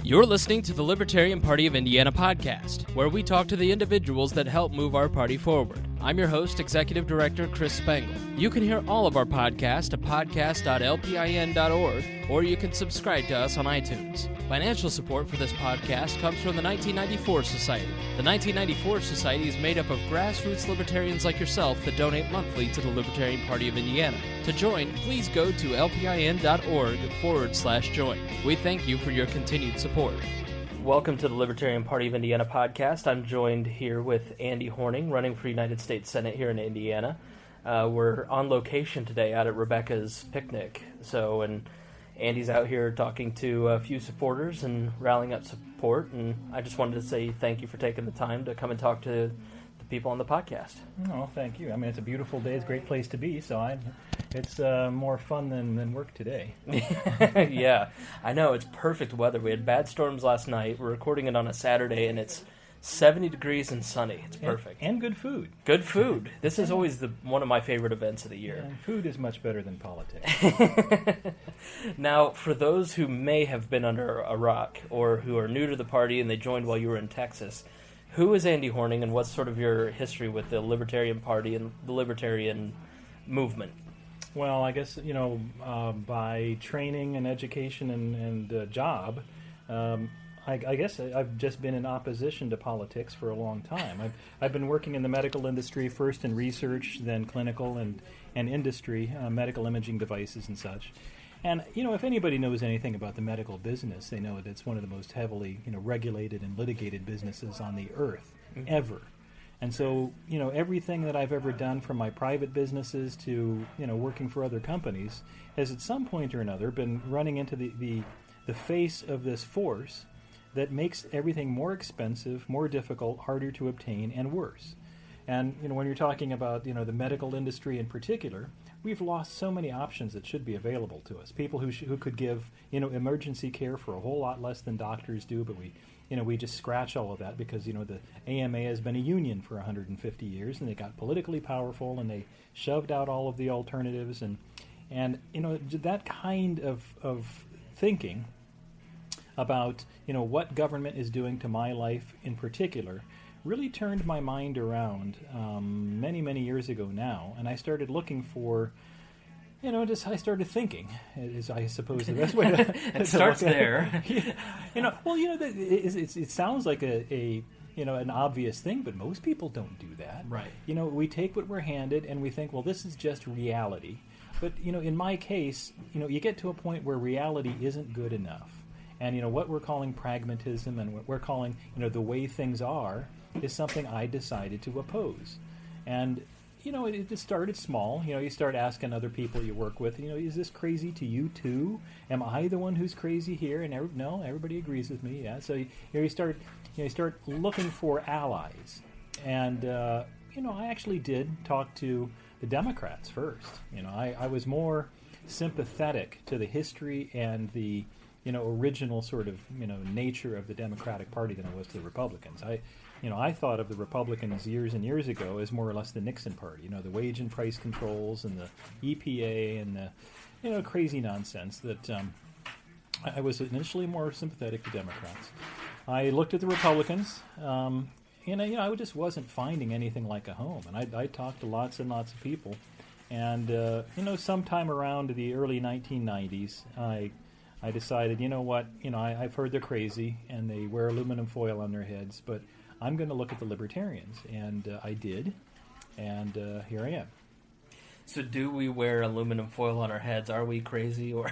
You're listening to the Libertarian Party of Indiana podcast, where we talk to the individuals that help move our party forward. I'm your host, Executive Director Chris Spangle. You can hear all of our podcasts at podcast.lpin.org, or you can subscribe to us on iTunes. Financial support for this podcast comes from the 1994 Society. The 1994 Society is made up of grassroots libertarians like yourself that donate monthly to the Libertarian Party of Indiana. To join, please go to lpin.org/join. We thank you for your continued support. Welcome to the Libertarian Party of Indiana podcast. I'm joined here with Andy Horning, running for United States Senate here in Indiana. We're on location today out at Rebecca's picnic. And Andy's out here talking to a few supporters and rallying up support. And I just wanted to say thank you for taking the time to come and talk to the people on the podcast. Oh, thank you. I mean, it's a beautiful day. It's a great place to be. So it's more fun than work today. Yeah, I know. It's perfect weather. We had bad storms last night. We're recording it on a Saturday, and it's 70 degrees and sunny. It's perfect. And good food. Good food. This is always one of my favorite events of the year. And food is much better than politics. Now, for those who may have been under a rock or who are new to the party and they joined while you were in Texas, who is Andy Horning and what's sort of your history with the Libertarian Party and the Libertarian movement? Well, I guess, by training and education and job, I guess I've just been in opposition to politics for a long time. I've been working in the medical industry, first in research, then clinical and industry, medical imaging devices and such. And, if anybody knows anything about the medical business, they know that it's one of the most heavily, regulated and litigated businesses on the earth, ever. And so, everything that I've ever done from my private businesses to, working for other companies has at some point or another been running into the face of this force that makes everything more expensive, more difficult, harder to obtain, and worse. And, when you're talking about, the medical industry in particular, we've lost so many options that should be available to us. People who could give, emergency care for a whole lot less than doctors do, but we just scratch all of that because, the AMA has been a union for 150 years, and they got politically powerful, and they shoved out all of the alternatives, and that kind of thinking about, what government is doing to my life in particular really turned my mind around many, many years ago now, and I started looking for, I started thinking, is I suppose the best way to it starts there. It sounds like an obvious thing, but most people don't do that. Right. We take what we're handed and we think, well, this is just reality. But, in my case, you get to a point where reality isn't good enough. And, what we're calling pragmatism and what we're calling, the way things are is something I decided to oppose. And, it just started small. You start asking other people you work with, is this crazy to you too? Am I the one who's crazy here? And no, everybody agrees with me. Yeah. So you start looking for allies. And, I actually did talk to the Democrats first. I was more sympathetic to the history and the original sort of, nature of the Democratic Party than I was to the Republicans. I thought of the Republicans years and years ago as more or less the Nixon Party, the wage and price controls and the EPA and the, crazy nonsense that I was initially more sympathetic to Democrats. I looked at the Republicans, and I just wasn't finding anything like a home. And I talked to lots and lots of people. And, sometime around the early 1990s, I decided, I've heard they're crazy and they wear aluminum foil on their heads, but I'm going to look at the Libertarians. And I did, and here I am. So do we wear aluminum foil on our heads? Are we crazy? Or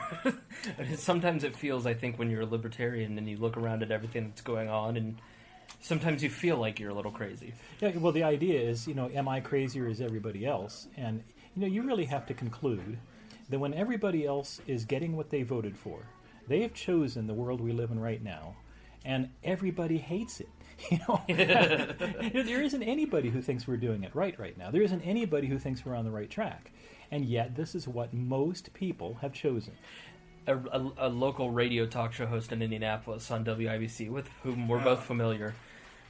sometimes it feels, I think, when you're a Libertarian and you look around at everything that's going on, and sometimes you feel like you're a little crazy. Yeah, well, the idea is, am I crazier as everybody else? And, you really have to conclude that when everybody else is getting what they voted for, they have chosen the world we live in right now, and everybody hates it. There isn't anybody who thinks we're doing it right now. There isn't anybody who thinks we're on the right track. And yet, this is what most people have chosen. A local radio talk show host in Indianapolis on WIBC, with whom we're both familiar,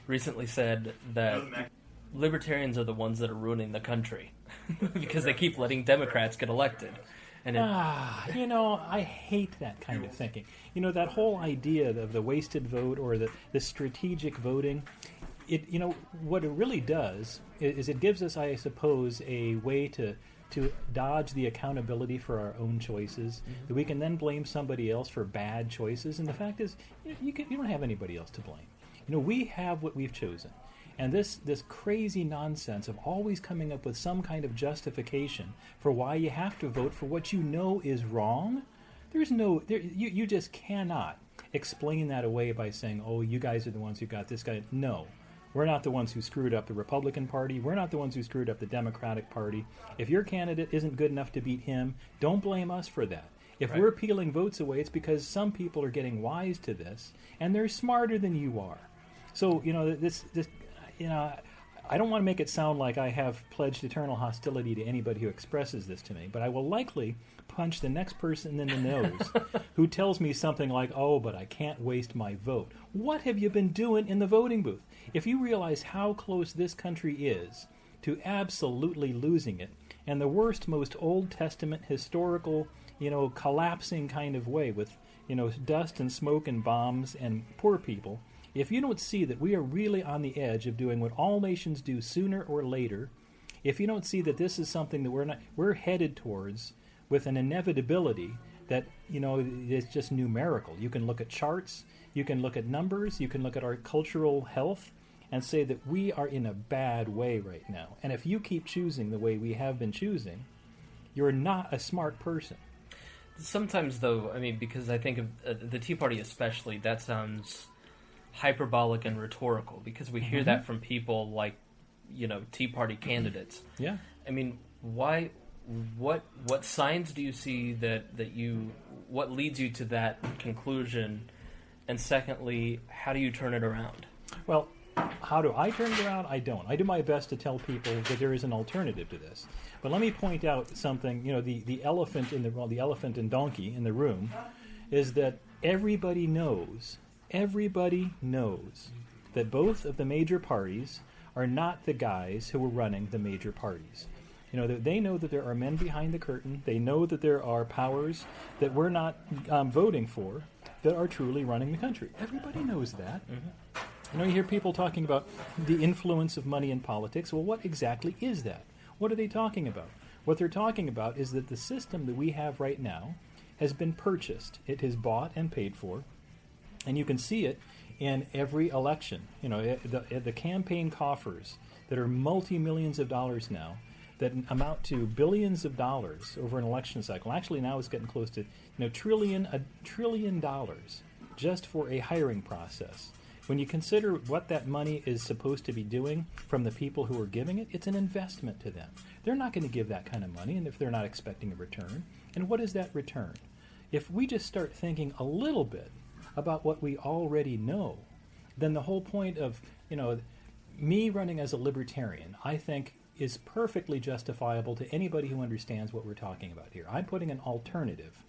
recently said that Libertarians are the ones that are ruining the country because they keep letting Democrats get elected. And I hate that kind of thinking. That whole idea of the wasted vote or the strategic voting, what it really does is it gives us, I suppose, a way to dodge the accountability for our own choices, that we can then blame somebody else for bad choices. And the fact is, you don't have anybody else to blame. We have what we've chosen. And this crazy nonsense of always coming up with some kind of justification for why you have to vote for what you know is wrong, you just cannot explain that away by saying, oh, you guys are the ones who got this guy. No. We're not the ones who screwed up the Republican Party. We're not the ones who screwed up the Democratic Party. If your candidate isn't good enough to beat him, don't blame us for that. If we're peeling votes away, it's because some people are getting wise to this, and they're smarter than you are. So, I don't want to make it sound like I have pledged eternal hostility to anybody who expresses this to me, but I will likely punch the next person in the nose who tells me something like, oh, but I can't waste my vote. What have you been doing in the voting booth? If you realize how close this country is to absolutely losing it, and the worst, most Old Testament historical, collapsing kind of way with, dust and smoke and bombs and poor people, if you don't see that we are really on the edge of doing what all nations do sooner or later, if you don't see that this is something that we're headed towards with an inevitability that, is just numerical. You can look at charts, you can look at numbers, you can look at our cultural health and say that we are in a bad way right now. And if you keep choosing the way we have been choosing, you're not a smart person. Sometimes, though, because I think of the Tea Party especially, that sounds hyperbolic and rhetorical, because we hear that from people like, Tea Party candidates. Yeah. Why? What signs do you see what leads you to that conclusion? And secondly, how do you turn it around? Well, how do I turn it around? I don't. I do my best to tell people that there is an alternative to this. But let me point out something. The elephant the elephant and donkey in the room is that everybody knows that both of the major parties are not the guys who are running the major parties. They know that there are men behind the curtain. They know that there are powers that we're not voting for that are truly running the country. Everybody knows that. You hear people talking about the influence of money in politics. Well, what exactly is that? What are they talking about? What they're talking about is that the system that we have right now has been purchased. It is bought and paid for. And you can see it in every election. The campaign coffers that are multi-millions of dollars now, that amount to billions of dollars over an election cycle. Actually, now it's getting close to $1 trillion just for a hiring process. When you consider what that money is supposed to be doing from the people who are giving it, it's an investment to them. They're not going to give that kind of money, and if they're not expecting a return. And what is that return? If we just start thinking a little bit about what we already know, then the whole point of, me running as a libertarian, I think, is perfectly justifiable to anybody who understands what we're talking about here. I'm putting an alternative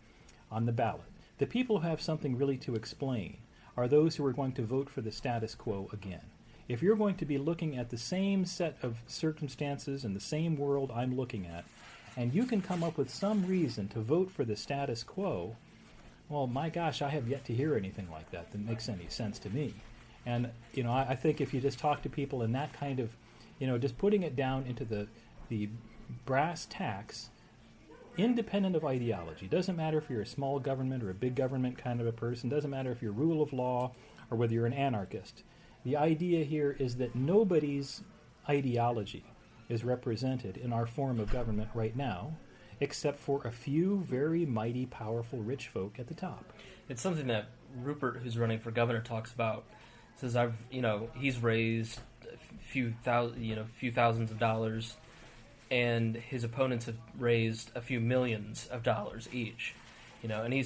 on the ballot. The people who have something really to explain are those who are going to vote for the status quo again. If you're going to be looking at the same set of circumstances and the same world I'm looking at, and you can come up with some reason to vote for the status quo, well, my gosh, I have yet to hear anything like that makes any sense to me. And, I think if you just talk to people in that kind of, just putting it down into the brass tacks, independent of ideology. Doesn't matter if you're a small government or a big government kind of a person. Doesn't matter if you're rule of law or whether you're an anarchist. The idea here is that nobody's ideology is represented in our form of government right now, except for a few very mighty, powerful, rich folk at the top. It's something that Rupert, who's running for governor, talks about. Says he's raised a few thousands of dollars, and his opponents have raised a few millions of dollars each. And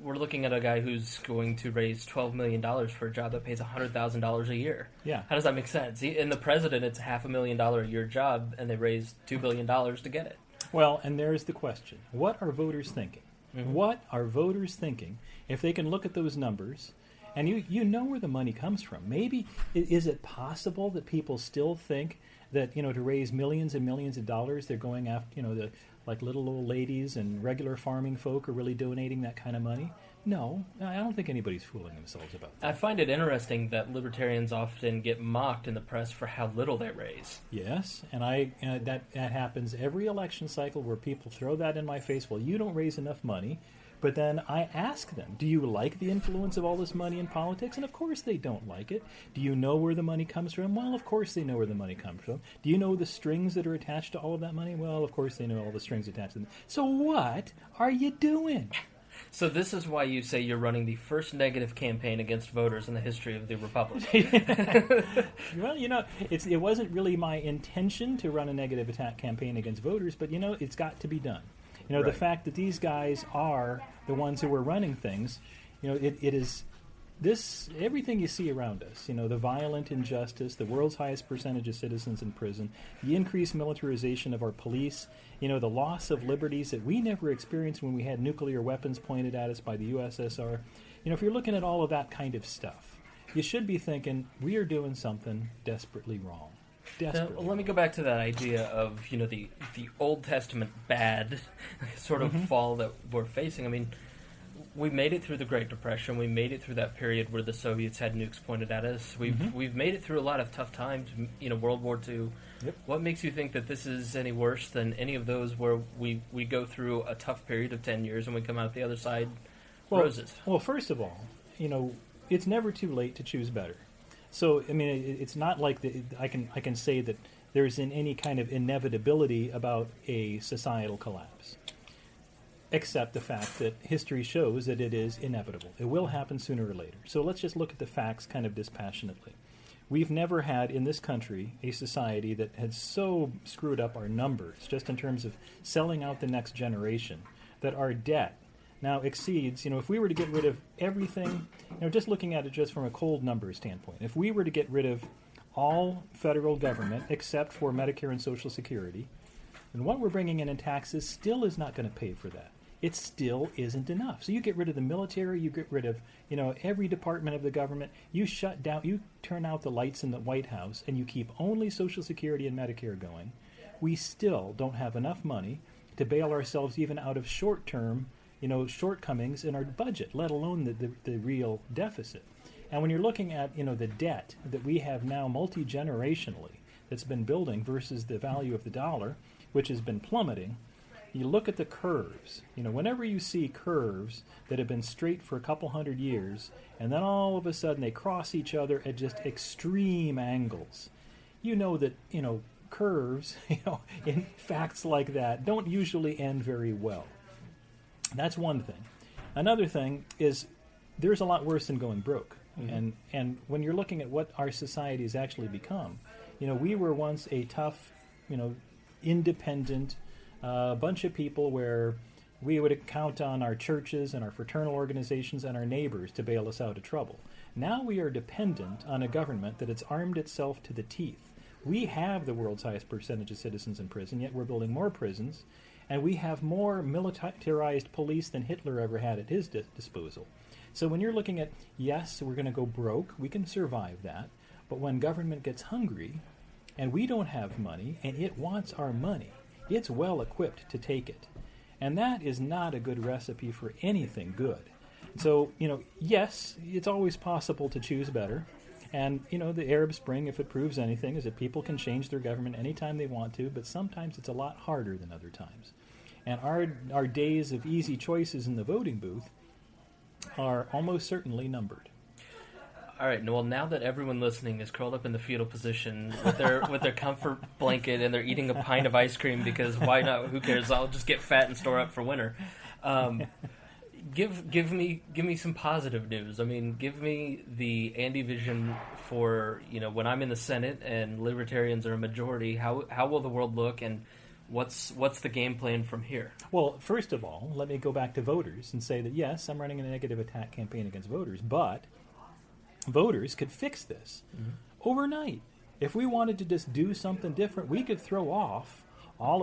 we're looking at a guy who's going to raise $12 million for a job that pays $100,000 a year. Yeah. How does that make sense? In the president, it's $500,000 a year job, and they raised $2 billion to get it. Well, and there's the question. What are voters thinking? Mm-hmm. What are voters thinking if they can look at those numbers? And you know where the money comes from. Maybe, is it possible that people still think that, to raise millions and millions of dollars, they're going after, the like little old ladies and regular farming folk are really donating that kind of money? No, I don't think anybody's fooling themselves about that. I find it interesting that libertarians often get mocked in the press for how little they raise. Yes, and that happens every election cycle where people throw that in my face. Well, you don't raise enough money. But then I ask them, do you like the influence of all this money in politics? And of course they don't like it. Do you know where the money comes from? Well, of course they know where the money comes from. Do you know the strings that are attached to all of that money? Well, of course they know all the strings attached to them. So what are you doing? So this is why you say you're running the first negative campaign against voters in the history of the Republic. Well, it wasn't really my intention to run a negative attack campaign against voters, but, it's got to be done. Right. The fact that these guys are the ones who are running things, it is this, everything you see around us, the violent injustice, the world's highest percentage of citizens in prison, the increased militarization of our police, the loss of liberties that we never experienced when we had nuclear weapons pointed at us by the USSR. If you're looking at all of that kind of stuff, you should be thinking, we are doing something desperately wrong. Now, let me go back to that idea of the Old Testament bad sort of fall that we're facing. I mean, we made it through the Great Depression. We made it through that period where the Soviets had nukes pointed at us. We've made it through a lot of tough times. World War II. Yep. What makes you think that this is any worse than any of those where we go through a tough period of 10 years and we come out the other side roses? Well, first of all, it's never too late to choose better. So, I mean, it's not like I can say that there's any kind of inevitability about a societal collapse, except the fact that history shows that it is inevitable. It will happen sooner or later. So let's just look at the facts kind of dispassionately. We've never had in this country a society that had so screwed up our numbers, just in terms of selling out the next generation, that our debt now exceeds, if we were to get rid of everything, just looking at it just from a cold numbers standpoint, if we were to get rid of all federal government except for Medicare and Social Security, then what we're bringing in taxes still is not going to pay for that. It still isn't enough. So you get rid of the military, you get rid of, every department of the government, you shut down, you turn out the lights in the White House, and you keep only Social Security and Medicare going. We still don't have enough money to bail ourselves even out of short-term shortcomings in our budget, let alone the real deficit. And when you're looking at, the debt that we have now multi-generationally that's been building versus the value of the dollar, which has been plummeting, you look at the curves. Whenever you see curves that have been straight for a couple hundred years, and then all of a sudden they cross each other at just extreme angles, that, curves, in facts like that don't usually end very well. That's one thing. Another thing is there's a lot worse than going broke. And when you're looking at what our society has actually become, we were once a tough, independent bunch of people where we would count on our churches and our fraternal organizations and our neighbors to bail us out of trouble. Now we are dependent on a government that has armed itself to the teeth. We have the world's highest percentage of citizens in prison, yet we're building more prisons. And we have more militarized police than Hitler ever had at his disposal. So when you're looking at, yes, we're going to go broke, we can survive that. But when government gets hungry and we don't have money and it wants our money, it's well equipped to take it. And that is not a good recipe for anything good. So, yes, it's always possible to choose better. And, the Arab Spring, if it proves anything, is that people can change their government anytime they want to, but sometimes it's a lot harder than other times. And our days of easy choices in the voting booth are almost certainly numbered. All right. Well, now that everyone listening is curled up in the fetal position with their comfort blanket and they're eating a pint of ice cream because why not? Who cares? I'll just get fat and store up for winter. Give me some positive news. I mean, give me the Andy vision for when I'm in the Senate and Libertarians are a majority. How will the world look, and what's the game plan from here? Well, first of all, let me go back to voters and say that yes, I'm running a negative attack campaign against voters, but voters could fix this overnight. If we wanted to just do something different, we could throw off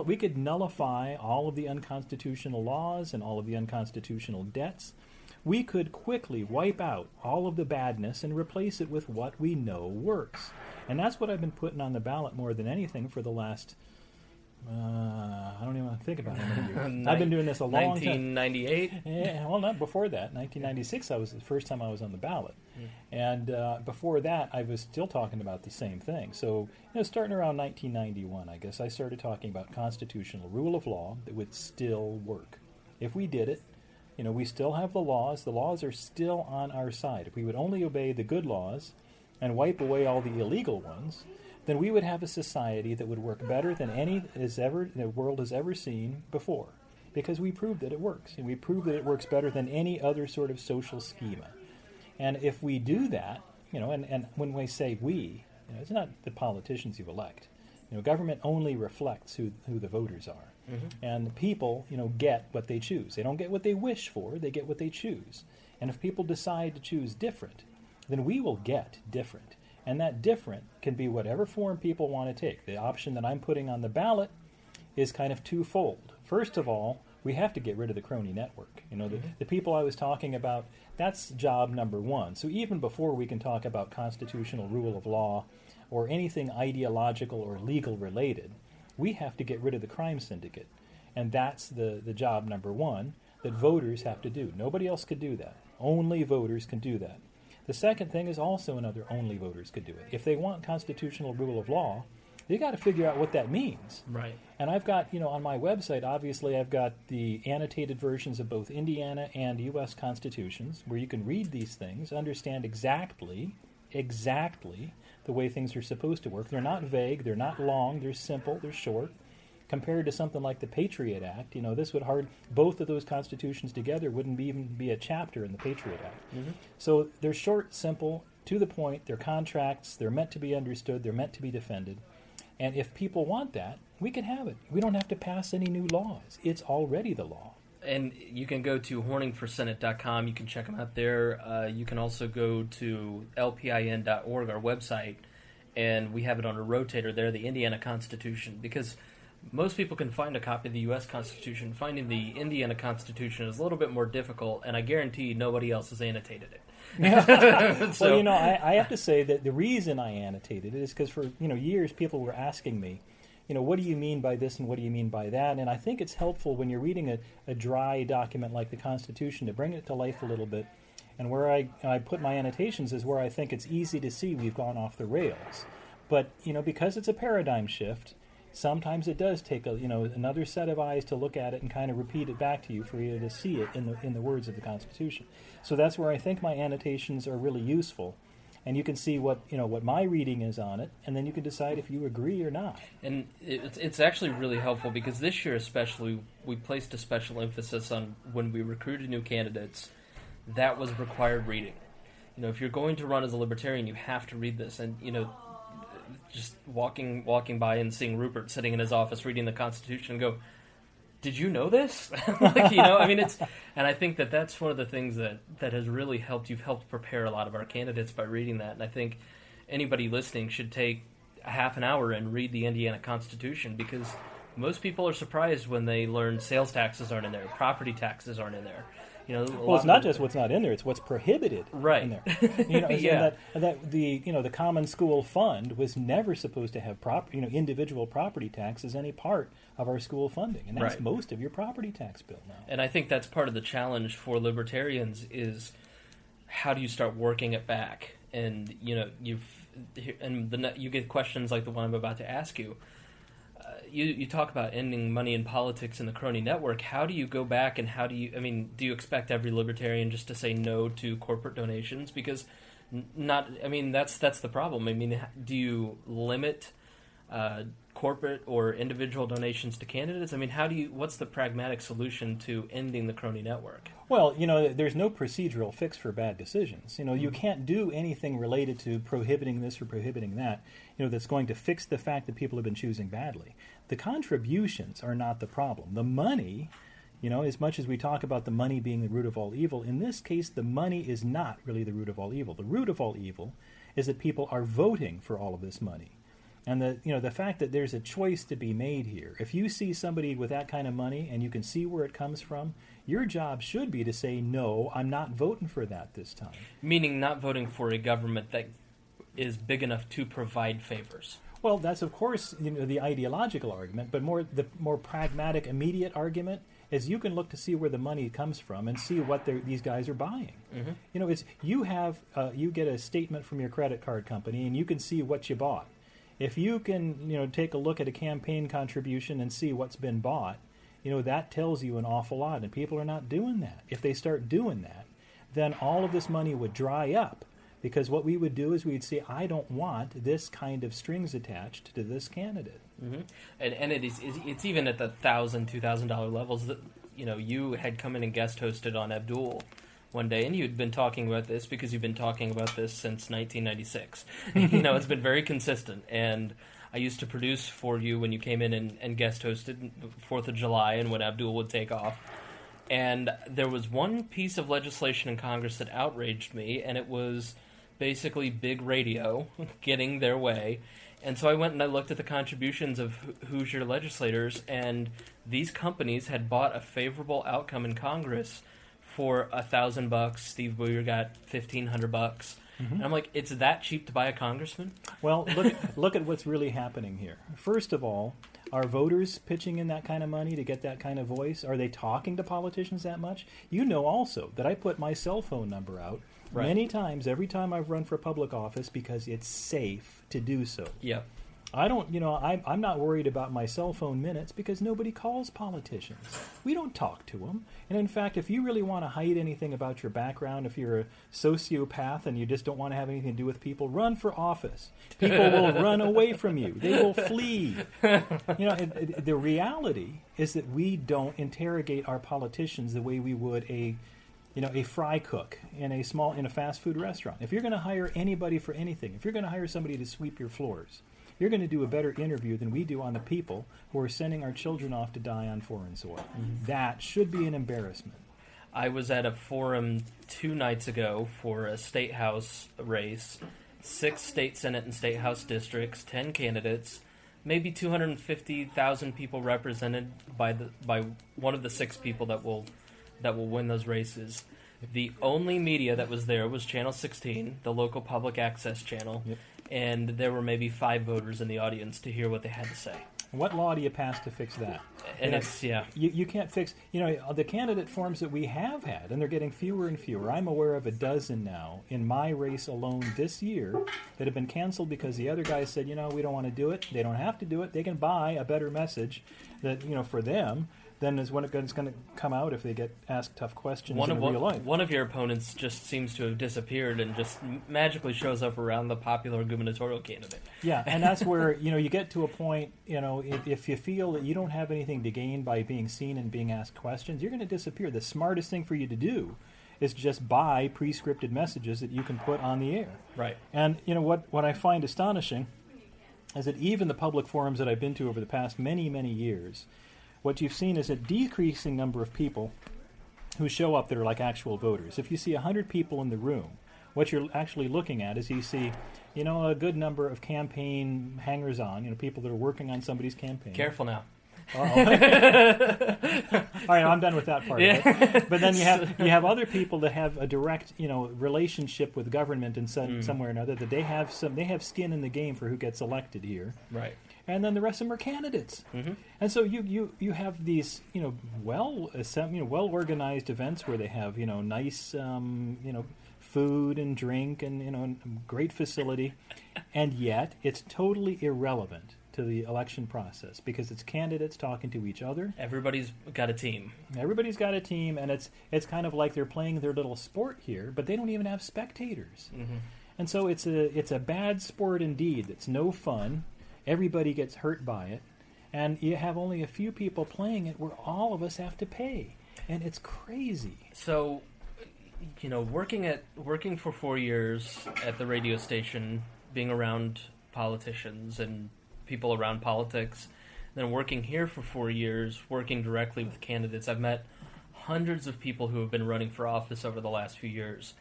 we could nullify all of the unconstitutional laws and all of the unconstitutional debts. We could quickly wipe out all of the badness and replace it with what we know works. And that's what I've been putting on the ballot more than anything for the last I don't even want to think about how many years. I've been doing this a long time. 1998? Yeah, well, not before that. 1996, I was the first time I was on the ballot. And before that, I was still talking about the same thing. So, starting around 1991, I guess, I started talking about constitutional rule of law that would still work. If we did it, we still have the laws. The laws are still on our side. If we would only obey the good laws and wipe away all the illegal ones, then we would have a society that would work better than any the world has ever seen before, because we proved that it works, and we proved that it works better than any other sort of social schema. And if we do that, and when we say we, it's not the politicians you elect. Government only reflects who the voters are, and people, get what they choose. They don't get what they wish for; they get what they choose. And if people decide to choose different, then we will get different. And that different can be whatever form people want to take. The option that I'm putting on the ballot is kind of twofold. First of all, we have to get rid of the crony network. The people I was talking about, that's job number one. So even before we can talk about constitutional rule of law or anything ideological or legal related, we have to get rid of the crime syndicate. And that's the job number one that voters have to do. Nobody else could do that. Only voters can do that. The second thing is also another only voters could do it. If they want constitutional rule of law, they got to figure out what that means. Right. And I've got, on my website, obviously I've got the annotated versions of both Indiana and U.S. constitutions, where you can read these things, understand exactly the way things are supposed to work. They're not vague, they're not long, they're simple, they're short. Compared to something like the Patriot Act, this would both of those constitutions together wouldn't even be a chapter in the Patriot Act. So they're short, simple, to the point, they're contracts, they're meant to be understood, they're meant to be defended. And if people want that, we can have it. We don't have to pass any new laws. It's already the law. And you can go to horningforsenate.com. You can check them out there. You can also go to lpin.org, our website, and we have it on a rotator there, the Indiana Constitution, because most people can find a copy of the U.S. Constitution. Finding the Indiana Constitution is a little bit more difficult, and I guarantee nobody else has annotated it. Well, I have to say that the reason I annotated it is because for years people were asking me, what do you mean by this and what do you mean by that? And I think it's helpful when you're reading a dry document like the Constitution to bring it to life a little bit. And where I put my annotations is where I think it's easy to see we've gone off the rails. But because it's a paradigm shift, sometimes it does take another set of eyes to look at it and kind of repeat it back to you for you to see it in the words of the Constitution. So that's where I think my annotations are really useful, and you can see what my reading is on it, and then you can decide if you agree or not. And it's actually really helpful because this year especially we placed a special emphasis on when we recruited new candidates. That was required reading. If you're going to run as a libertarian, you have to read this, and just walking by and seeing Rupert sitting in his office reading the Constitution and go, did you know this? And I think that's one of the things that has really helped. You've helped prepare a lot of our candidates by reading that, and I think anybody listening should take a half an hour and read the Indiana Constitution, because most people are surprised when they learn sales taxes aren't in there, property taxes aren't in there. Well, it's not just what's not in there; it's what's prohibited in there. Yeah. That the Common School Fund was never supposed to have individual property tax as any part of our school funding, and that's most of your property tax bill now. And I think that's part of the challenge for libertarians is how do you start working it back? And you get questions like the one I'm about to ask you. You talk about ending money in politics and the crony network. How do you go back, and do you expect every libertarian just to say no to corporate donations? Because that's the problem. Do you limit corporate or individual donations to candidates? What's the pragmatic solution to ending the crony network? Well, there's no procedural fix for bad decisions. You can't do anything related to prohibiting this or prohibiting that, that's going to fix the fact that people have been choosing badly. The contributions are not the problem. The money, as much as we talk about the money being the root of all evil, in this case, the money is not really the root of all evil. The root of all evil is that people are voting for all of this money. And the fact that there's a choice to be made here. If you see somebody with that kind of money and you can see where it comes from, your job should be to say, no, I'm not voting for that this time. Meaning not voting for a government that is big enough to provide favors. Well, that's of course the ideological argument, but the more pragmatic, immediate argument is you can look to see where the money comes from and see what these guys are buying. Mm-hmm. It's you get a statement from your credit card company and you can see what you bought. If you can take a look at a campaign contribution and see what's been bought, that tells you an awful lot. And people are not doing that. If they start doing that, then all of this money would dry up. Because what we would do is we'd say, I don't want this kind of strings attached to this candidate. Mm-hmm. And it's even at the $1,000, $2,000 levels that you had come in and guest hosted on Abdul one day, and you'd been talking about this because you've been talking about this since 1996. It's been very consistent. And I used to produce for you when you came in and guest hosted 4th of July and when Abdul would take off. And there was one piece of legislation in Congress that outraged me, and it was basically big radio getting their way. And so I went and I looked at the contributions of Hoosier legislators, and these companies had bought a favorable outcome in Congress for $1,000. Steve Boyer got $1,500. Mm-hmm. And I'm like, it's that cheap to buy a congressman? Well, look at what's really happening here. First of all, are voters pitching in that kind of money to get that kind of voice? Are they talking to politicians that much? Also that I put my cell phone number out many times, every time I've run for public office, because it's safe to do so. Yeah. I don't, I'm not worried about my cell phone minutes because nobody calls politicians. We don't talk to them. And in fact, if you really want to hide anything about your background, if you're a sociopath and you just don't want to have anything to do with people, run for office. People will run away from you. They will flee. The reality is that we don't interrogate our politicians the way we would a fry cook in a fast food restaurant. If you're going to hire anybody for anything, if you're going to hire somebody to sweep your floors, you're going to do a better interview than we do on the people who are sending our children off to die on foreign soil. Mm-hmm. That should be an embarrassment. I was at a forum 2 nights ago for a state house race, 6 state senate and state house districts, 10 candidates, maybe 250,000 people represented by one of the 6 people that will win those races. The only media that was there was Channel 16, the local public access channel. Yep. And there were maybe 5 voters in the audience to hear what they had to say. What law do you pass to fix that? And it's, yeah. You can't fix, the candidate forms that we have had, and they're getting fewer and fewer. I'm aware of a dozen now in my race alone this year that have been canceled because the other guys said, we don't want to do it. They don't have to do it. They can buy a better message that, for them. Then is when it's going to come out if they get asked tough questions in real life. One of your opponents just seems to have disappeared and just magically shows up around the popular gubernatorial candidate. Yeah, and that's where you get to a point. If you feel that you don't have anything to gain by being seen and being asked questions, you're going to disappear. The smartest thing for you to do is just buy pre-scripted messages that you can put on the air. Right. And what I find astonishing is that even the public forums that I've been to over the past many, many years, what you've seen is a decreasing number of people who show up that are like actual voters. If you see 100 people in the room, what you're actually looking at is you see, a good number of campaign hangers-on, people that are working on somebody's campaign. Careful now. All right, I'm done with that part of it. But then you have other people that have a direct, relationship with government in some way or another, that they have skin in the game for who gets elected here. Right. And then the rest of them are candidates. Mm-hmm. And so you have these well organized events where they have nice food and drink and great facility, and yet it's totally irrelevant to the election process because it's candidates talking to each other. Everybody's got a team. Everybody's got a team, and it's kind of like they're playing their little sport here, but they don't even have spectators. Mm-hmm. And so it's a bad sport indeed. It's no fun. Everybody gets hurt by it, and you have only a few people playing it where all of us have to pay, and it's crazy. So, working for 4 years at the radio station, being around politicians and people around politics, then working here for 4 years, working directly with candidates, I've met hundreds of people who have been running for office over the last few years.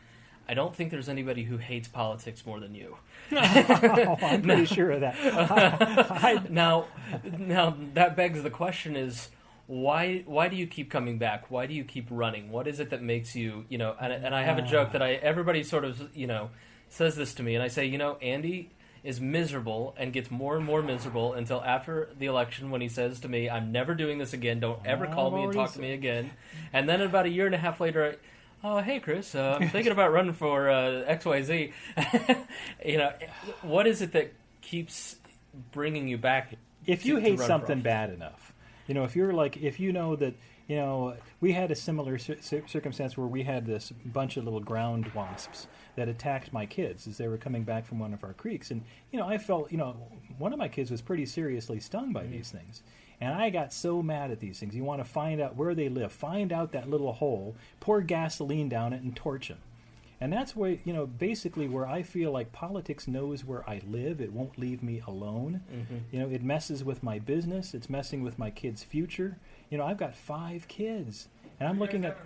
I don't think there's anybody who hates politics more than you. I'm pretty sure of that. Now, that begs the question is, why do you keep coming back? Why do you keep running? What is it that makes you, and I have a joke that everybody sort of, says this to me, and I say, Andy, is miserable and gets more and more miserable until after the election when he says to me, I'm never doing this again, don't ever call me and talk to me again. And then about a year and a half later, oh, hey, Chris, I'm thinking about running for XYZ. What is it that keeps bringing you back? If you hate something bad enough, if you're like, if you know that, we had a similar circumstance where we had this bunch of little ground wasps that attacked my kids as they were coming back from one of our creeks. And, I felt, one of my kids was pretty seriously stung by these things. And I got so mad at these things. You want to find out where they live, find out that little hole, pour gasoline down it, and torch them. And that's where, basically where I feel like politics knows where I live. It won't leave me alone. Mm-hmm. It messes with my business. It's messing with my kids' future. I've got 5 kids, and I'm looking at,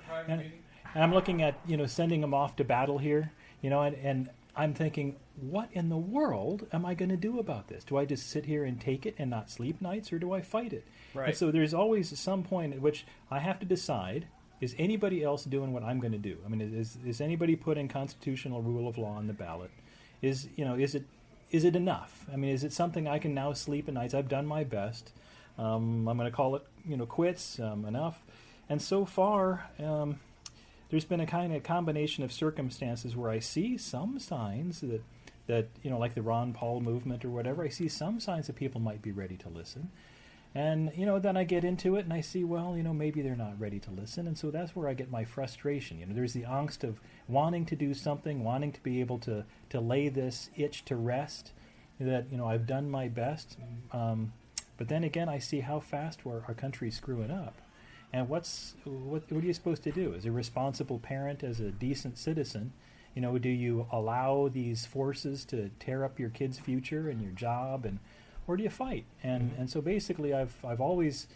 sending them off to battle here, and I'm thinking, what in the world am I going to do about this? Do I just sit here and take it and not sleep nights, or do I fight it? Right. And so there's always some point at which I have to decide, is anybody else doing what I'm going to do? I mean, is anybody putting constitutional rule of law on the ballot? Is it enough? I mean, is it something I can now sleep at nights? I've done my best. I'm going to call it, quits, enough. And so far, there's been a kind of combination of circumstances where I see some signs that like the Ron Paul movement or whatever, I see some signs that people might be ready to listen. And, then I get into it and I see, well, maybe they're not ready to listen. And so that's where I get my frustration. There's the angst of wanting to do something, wanting to be able to lay this itch to rest, that, I've done my best. But then again, I see how fast our country's screwing up. And what are you supposed to do? As a responsible parent, as a decent citizen, do you allow these forces to tear up your kid's future and your job, or do you fight? And so basically, I've always,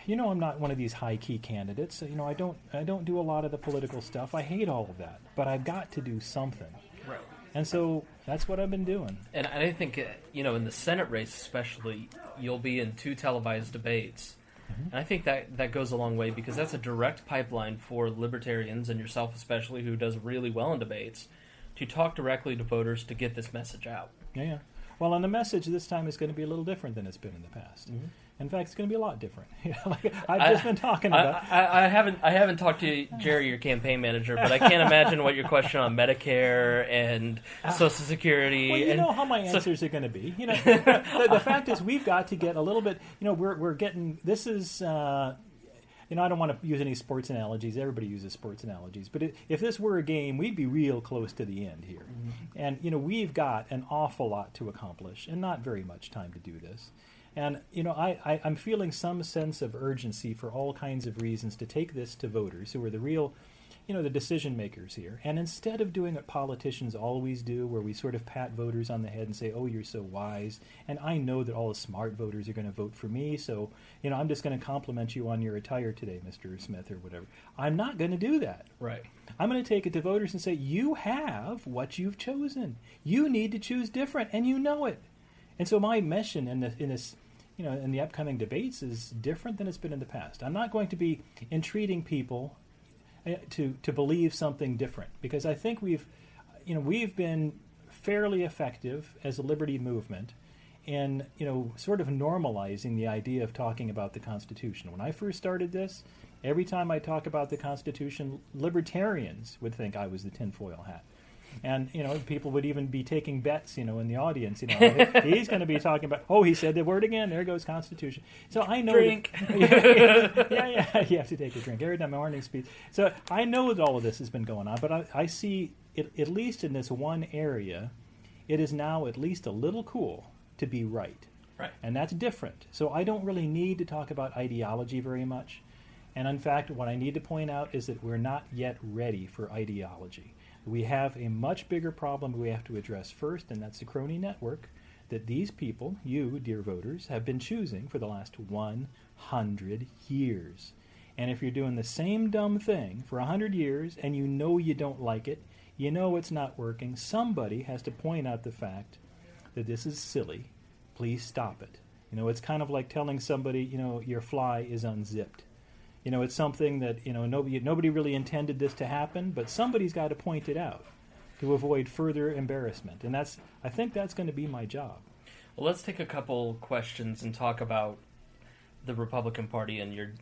I'm not one of these high key candidates. I don't do a lot of the political stuff. I hate all of that, but I've got to do something. Right. And so that's what I've been doing. And I think, in the Senate race especially, you'll be in 2 televised debates. Mm-hmm. And I think that goes a long way, because that's a direct pipeline for libertarians, and yourself especially, who does really well in debates, to talk directly to voters to get this message out. Yeah. Well, and the message this time is going to be a little different than it's been in the past. Mm-hmm. In fact, it's going to be a lot different. I've just been talking about. I haven't talked to Jerry, your campaign manager, but I can't imagine what your question on Medicare and Social Security. Well, you know how my answers are going to be. The fact is, we've got to get a little bit. We're getting. This is. I don't want to use any sports analogies. Everybody uses sports analogies. But if this were a game, we'd be real close to the end here. Mm-hmm. And, we've got an awful lot to accomplish and not very much time to do this. And, I'm feeling some sense of urgency for all kinds of reasons to take this to voters who are the real, the decision makers here. And instead of doing what politicians always do, where we sort of pat voters on the head and say, oh, you're so wise, and I know that all the smart voters are going to vote for me, so, I'm just going to compliment you on your attire today, Mr. Smith, or whatever. I'm not going to do that. Right. I'm going to take it to voters and say, you have what you've chosen. You need to choose different, and you know it. And so my mission in the upcoming debates is different than it's been in the past. I'm not going to be entreating people to believe something different, because I think we've been fairly effective as a liberty movement in sort of normalizing the idea of talking about the Constitution. When I first started this, every time I talk about the Constitution, libertarians would think I was the tinfoil hat. And, people would even be taking bets, in the audience. He's going to be talking about, he said the word again, there goes Constitution. So I know. Drink. Yeah, you have to take a drink every time my morning speech. So I know that all of this has been going on, but I see, at least in this one area, it is now at least a little cool to be right. Right. And that's different. So I don't really need to talk about ideology very much. And in fact, what I need to point out is that we're not yet ready for ideology. We have a much bigger problem we have to address first, and that's the crony network that these people, you, dear voters, have been choosing for the last 100 years. And if you're doing the same dumb thing for 100 years and you don't like it, it's not working, somebody has to point out the fact that this is silly. Please stop it. It's kind of like telling somebody, your fly is unzipped. It's something that, nobody really intended this to happen, but somebody's got to point it out. to avoid further embarrassment. And I think that's going to be my job. Well, let's take a couple questions and talk about the Republican Party and your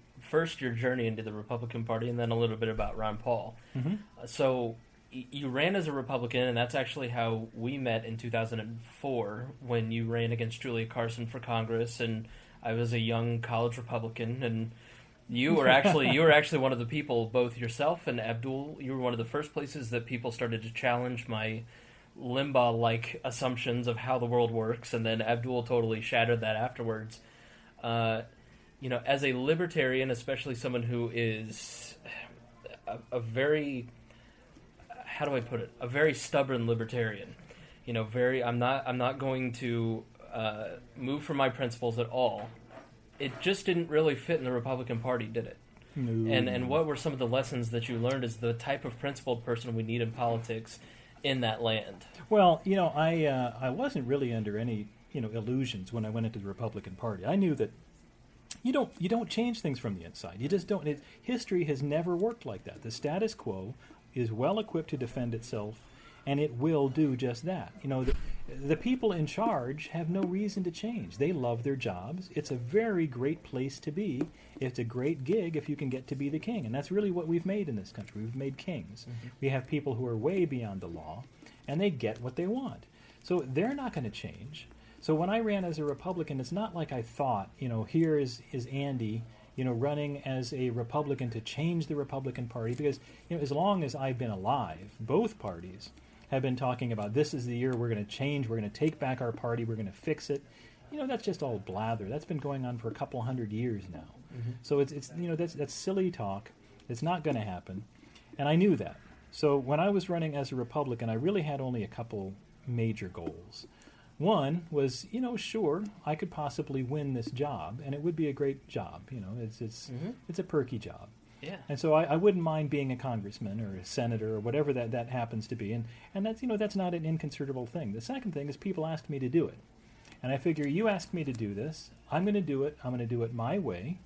journey into the Republican Party, and then a little bit about Ron Paul. Mm-hmm. So you ran as a Republican, and that's actually how we met in 2004 when you ran against Julia Carson for Congress, and I was a young college Republican, and you were actually one of the people, both yourself and Abdul, you were one of the first places that people started to challenge my Limbaugh-like assumptions of how the world works, and then Abdul totally shattered that afterwards. As a libertarian, especially someone who is a very, how do I put it, a very stubborn libertarian, I'm not going to move from my principles at all. It just didn't really fit in the Republican Party, did it? No. And what were some of the lessons that you learned as the type of principled person we need in politics in that land? Well, I wasn't really under any illusions when I went into the Republican Party. I knew that you don't change things from the inside. You just don't. History has never worked like that. The status quo is well equipped to defend itself, and it will do just that. The people in charge have no reason to change. They love their jobs. It's a very great place to be. It's a great gig if you can get to be the king, and that's really what we've made in this country. We've made kings. Mm-hmm. We have people who are way beyond the law, and they get what they want. So they're not going to change. So when I ran as a Republican, it's not like I thought, here is Andy, running as a Republican to change the Republican Party, because as long as I've been alive, both parties have been talking about this is the year we're going to change, we're going to take back our party, we're going to fix it. That's just all blather. That's been going on for a couple hundred years now. Mm-hmm. So it's that's silly talk. It's not going to happen, and I knew that. So when I was running as a Republican, I really had only a couple major goals. One was, sure, I could possibly win this job, and it would be a great job. It's a perky job. Yeah. And so I wouldn't mind being a congressman or a senator or whatever that happens to be. And that's not an inconsiderable thing. The second thing is people ask me to do it. And I figure you asked me to do this, I'm going to do it. I'm going to do it my way.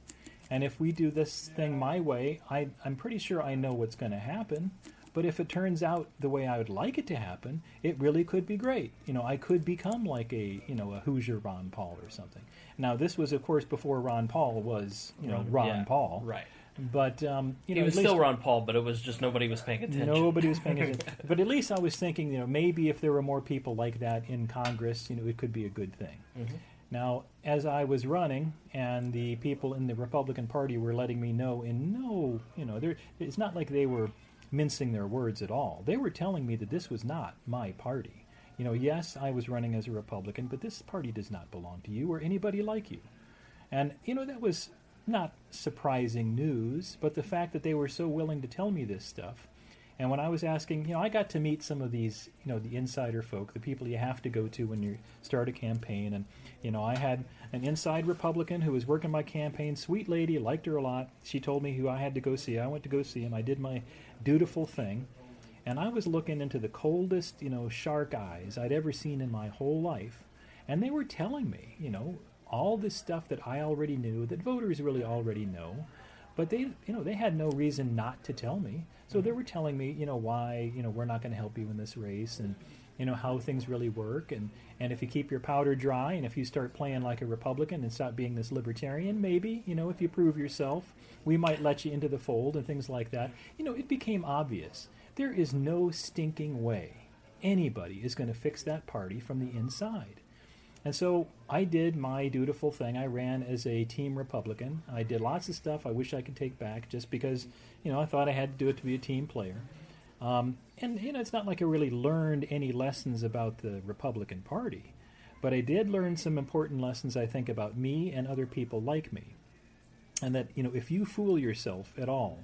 And if we do this thing my way, I'm pretty sure I know what's going to happen. But if it turns out the way I would like it to happen, it really could be great. I could become like a Hoosier Ron Paul or something. Now, this was, of course, before Ron Paul was, Ron Paul. Right. But, he was still Ron Paul, but it was just nobody was paying attention. Nobody was paying attention. But at least I was thinking, maybe if there were more people like that in Congress, it could be a good thing. Mm-hmm. Now, as I was running, and the people in the Republican Party were letting me know, it's not like they were mincing their words at all. They were telling me that this was not my party. Yes, I was running as a Republican, but this party does not belong to you or anybody like you. And, that was not surprising news, but the fact that they were so willing to tell me this stuff. And when I was asking, I got to meet some of these, the insider folk, the people you have to go to when you start a campaign. And, I had an inside Republican who was working my campaign, sweet lady, liked her a lot. She told me who I had to go see. I went to go see him. I did my dutiful thing. And I was looking into the coldest, shark eyes I'd ever seen in my whole life. And they were telling me, all this stuff that I already knew, that voters really already know, but they had no reason not to tell me. So they were telling me, why, we're not going to help you in this race, and, how things really work, and if you keep your powder dry, and if you start playing like a Republican and stop being this libertarian, maybe, if you prove yourself, we might let you into the fold and things like that. It became obvious. There is no stinking way anybody is going to fix that party from the inside. And so I did my dutiful thing. I ran as a team Republican. I did lots of stuff I wish I could take back just because, I thought I had to do it to be a team player. And it's not like I really learned any lessons about the Republican Party, but I did learn some important lessons, I think, about me and other people like me. And that, if you fool yourself at all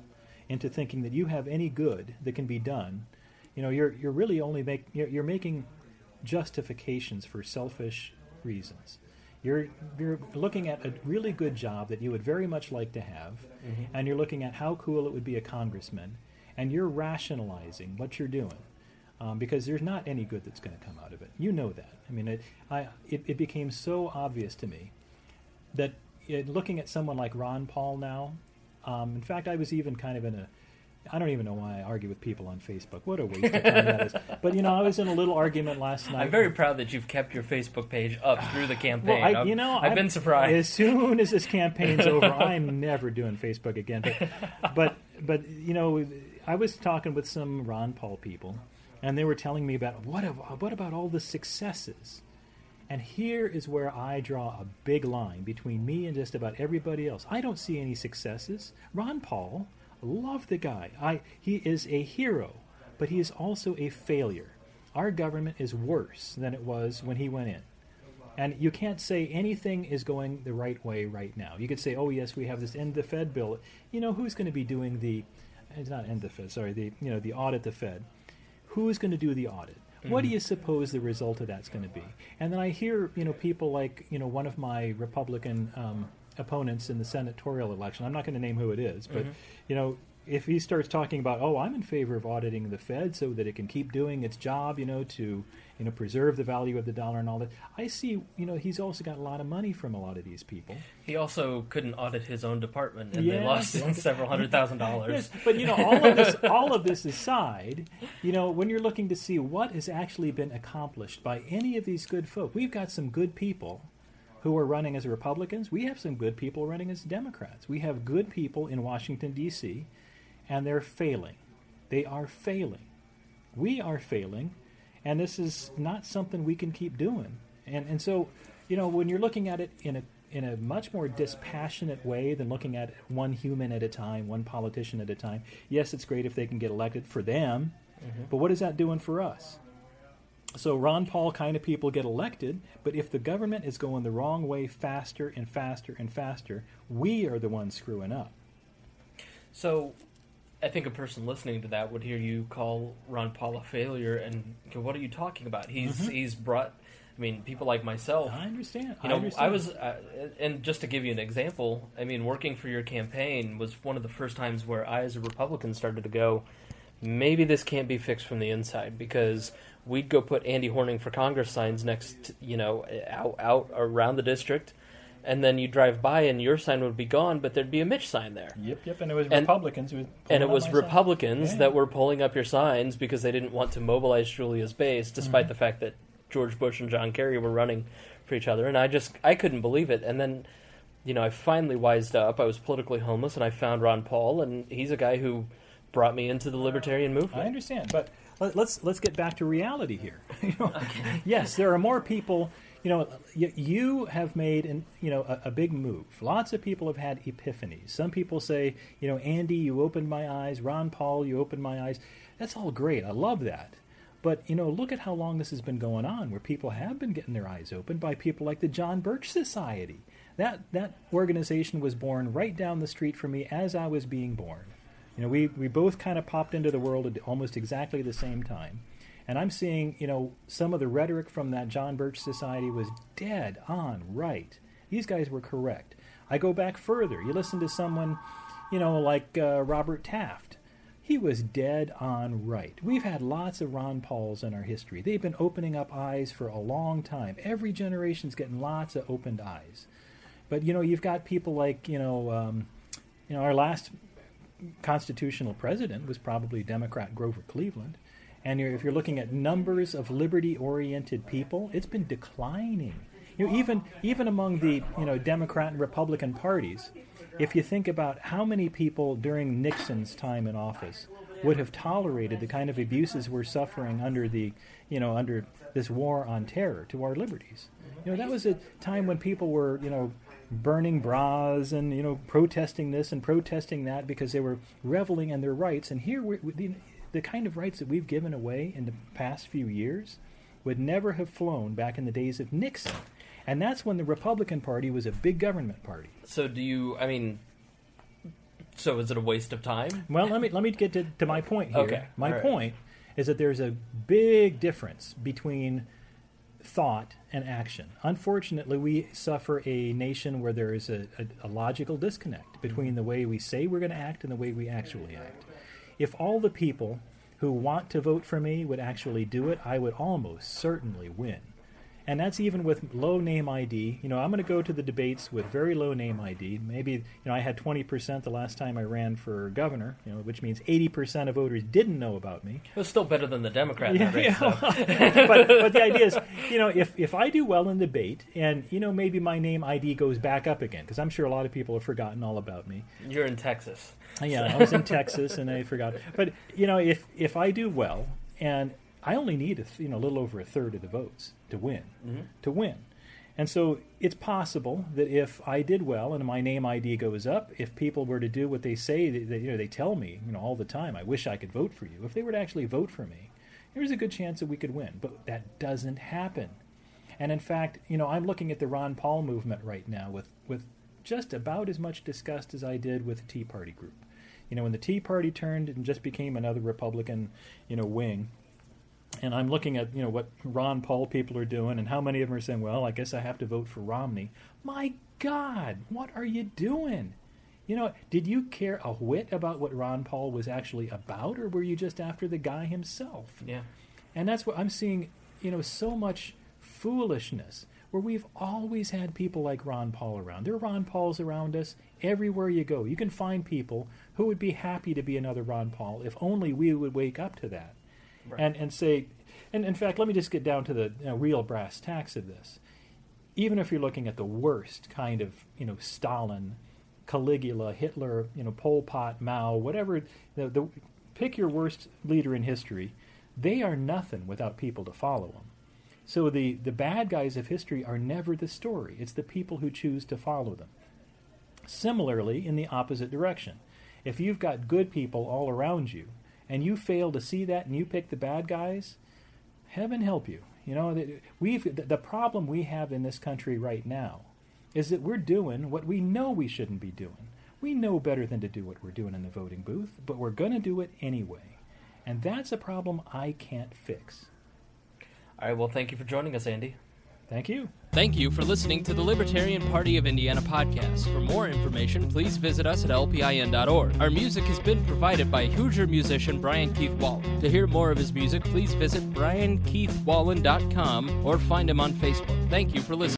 into thinking that you have any good that can be done, you're really only you're making justifications for selfish reasons. You're looking at a really good job that you would very much like to have, mm-hmm. and you're looking at how cool it would be a congressman, and you're rationalizing what you're doing, because there's not any good that's going to come out of it. You know that. I mean, it became so obvious to me that looking at someone like Ron Paul now, in fact, I was even kind of in I don't even know why I argue with people on Facebook. What a waste of time that is. But, I was in a little argument last night. I'm very proud that you've kept your Facebook page up through the campaign. Well, I've been surprised. As soon as this campaign's over, I'm never doing Facebook again. But I was talking with some Ron Paul people, and they were telling me about, what about all the successes? And here is where I draw a big line between me and just about everybody else. I don't see any successes. Ron Paul... love the guy. He is a hero, but he is also a failure. Our government is worse than it was when he went in. And you can't say anything is going the right way right now. You could say, oh, yes, we have this end the Fed bill. Who's going to be doing it's not end the Fed, sorry, the audit the Fed. Who's going to do the audit? Mm-hmm. What do you suppose the result of that's going to be? And then I hear, people like, one of my Republican opponents in the senatorial election. I'm not going to name who it is, but if he starts talking about, I'm in favor of auditing the Fed so that it can keep doing its job, to preserve the value of the dollar and all that. I see, he's also got a lot of money from a lot of these people. He also couldn't audit his own department, and they lost several $100,000. Yes, but all of this aside, when you're looking to see what has actually been accomplished by any of these good folk, we've got some good people who are running as Republicans. We have some good people running as Democrats. We have good people in Washington, D.C., and they're failing. They are failing. We are failing, and this is not something we can keep doing. And so, when you're looking at it in a much more dispassionate way than looking at one human at a time, one politician at a time, yes, it's great if they can get elected for them, but what is that doing for us? So Ron Paul kind of people get elected, but if the government is going the wrong way faster and faster and faster, we are the ones screwing up. So I think a person listening to that would hear you call Ron Paul a failure and go, what are you talking about? He's brought, people like myself. I understand. I was, and just to give you an example, working for your campaign was one of the first times where I, as a Republican, started to go, maybe this can't be fixed from the inside, because we'd go put Andy Horning for Congress signs next, out around the district, and then you drive by and your sign would be gone, but there'd be a Mitch sign there. Yep, and it was Republicans who that were pulling up your signs because they didn't want to mobilize Julia's base, despite the fact that George Bush and John Kerry were running for each other, and I couldn't believe it. And then, I finally wised up. I was politically homeless, and I found Ron Paul, and he's a guy who brought me into the Libertarian movement. I understand, but let's get back to reality here. Yes, there are more people. You have made a big move. Lots of people have had epiphanies. Some people say, Andy, you opened my eyes. Ron Paul, you opened my eyes. That's all great. I love that. But look at how long this has been going on, where people have been getting their eyes opened by people like the John Birch Society. That organization was born right down the street from me as I was being born. We both kind of popped into the world at almost exactly the same time. And I'm seeing, some of the rhetoric from that John Birch Society was dead on right. These guys were correct. I go back further. You listen to someone, like Robert Taft. He was dead on right. We've had lots of Ron Pauls in our history. They've been opening up eyes for a long time. Every generation's getting lots of opened eyes. But, you've got people like, our last constitutional president was probably Democrat Grover Cleveland. And if you're looking at numbers of liberty-oriented people, it's been declining. Even among the Democrat and Republican parties, if you think about how many people during Nixon's time in office would have tolerated the kind of abuses we're suffering under under this war on terror to our liberties. That was a time when people were burning bras and protesting this and protesting that because they were reveling in their rights. And here the kind of rights that we've given away in the past few years would never have flown back in the days of Nixon. And that's when the Republican Party was a big government party. So so is it a waste of time? Well, let me get to my point here. Okay. My point is that there's a big difference between thought and action. Unfortunately, we suffer a nation where there is a logical disconnect between the way we say we're going to act and the way we actually act. If all the people who want to vote for me would actually do it, I would almost certainly win. And that's even with low name ID. I'm going to go to the debates with very low name ID. Maybe, I had 20% the last time I ran for governor, which means 80% of voters didn't know about me. It was still better than the Democrat race, though. but the idea is, if I do well in the debate and, maybe my name ID goes back up again, because I'm sure a lot of people have forgotten all about me. You're in Texas. Yeah, I was in Texas and I forgot. But, if I do well, and I only need a little over a third of the votes to win. And so it's possible that if I did well and my name ID goes up, if people were to do what they say, they tell me all the time, I wish I could vote for you. If they were to actually vote for me, there's a good chance that we could win. But that doesn't happen. And in fact, I'm looking at the Ron Paul movement right now with just about as much disgust as I did with the Tea Party group. When the Tea Party turned and just became another Republican, wing. And I'm looking at, what Ron Paul people are doing and how many of them are saying, well, I guess I have to vote for Romney. My God, what are you doing? Did you care a whit about what Ron Paul was actually about, or were you just after the guy himself? Yeah. And that's what I'm seeing, so much foolishness, where we've always had people like Ron Paul around. There are Ron Pauls around us everywhere you go. You can find people who would be happy to be another Ron Paul if only we would wake up to that. Right. And say, and in fact, let me just get down to the real brass tacks of this. Even if you're looking at the worst kind of, Stalin, Caligula, Hitler, Pol Pot, Mao, whatever, pick your worst leader in history, they are nothing without people to follow them. So the bad guys of history are never the story. It's the people who choose to follow them. Similarly, in the opposite direction. If you've got good people all around you, and you fail to see that and you pick the bad guys, heaven help you. The problem we have in this country right now is that we're doing what we know we shouldn't be doing. We know better than to do what we're doing in the voting booth, but we're going to do it anyway. And that's a problem I can't fix. All right, well, thank you for joining us, Andy. Thank you. Thank you for listening to the Libertarian Party of Indiana podcast. For more information, please visit us at lpin.org. Our music has been provided by Hoosier musician Brian Keith Wallen. To hear more of his music, please visit briankeithwallen.com or find him on Facebook. Thank you for listening.